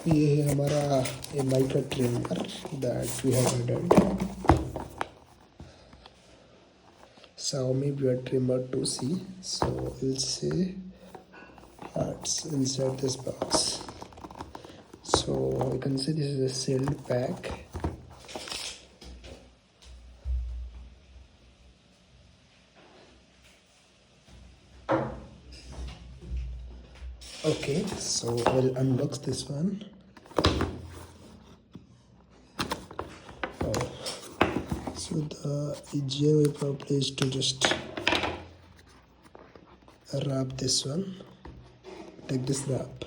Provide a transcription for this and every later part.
ये है हमारा MI का trimmer that we have ordered. Xiaomi beard trimmer 2C. So we'll see what's inside this box. So you can see this is a sealed pack. Okay, so I'll unbox this one. Oh, so the easier way probably is to just wrap this one. Take this wrap.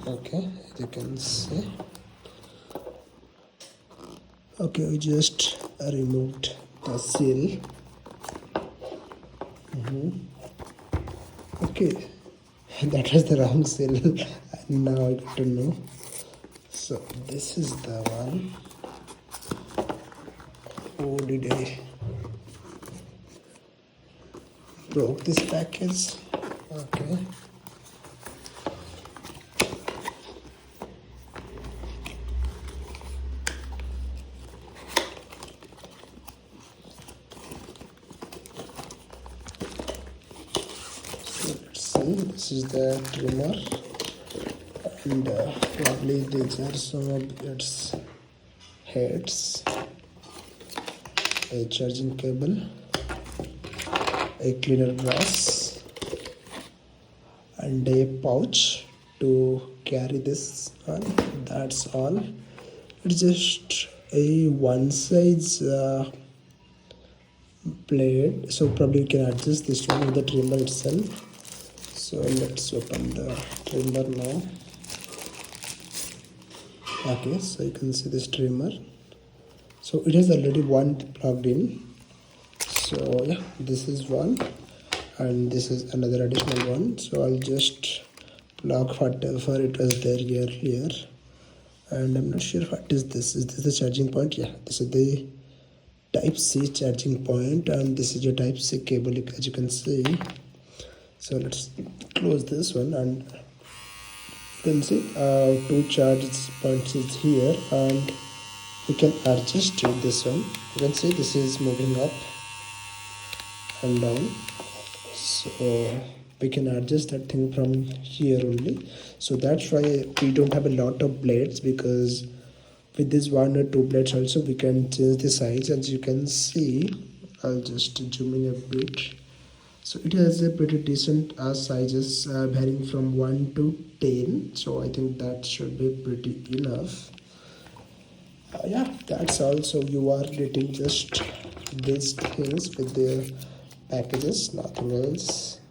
Okay, as you can see. Okay, we just removed the seal. Okay, that was the wrong seal. Now I got to know. So this is the one. Oh, did I broke this package? Okay. Let's see, this is the trimmer, and probably these are some of its heads, a charging cable, a cleaner brush, and a pouch to carry this on. That's all. It's just a one size blade, so probably you can adjust this one with the trimmer itself. So let's open the trimmer now. Okay, so you can see this trimmer. So it has already one plugged in. So yeah, this is one, and this is another additional one. So I'll just plug whatever it was there earlier. And I'm not sure what is this. Is this the charging point? Yeah, this is the Type-C charging point, and this is your Type-C cable, as you can see. So let's close this one, and you can see two charge points is here, and we can adjust this one. You can see this is moving up and down, so we can adjust that thing from here only. So that's why we don't have a lot of blades, because with this one or two blades also we can change the size. As you can see, I'll just zoom in a bit. So it has a pretty decent sizes, varying from 1 to 10. So I think that should be pretty enough. Yeah, that's all. So you are getting just these things with the packages, nothing else.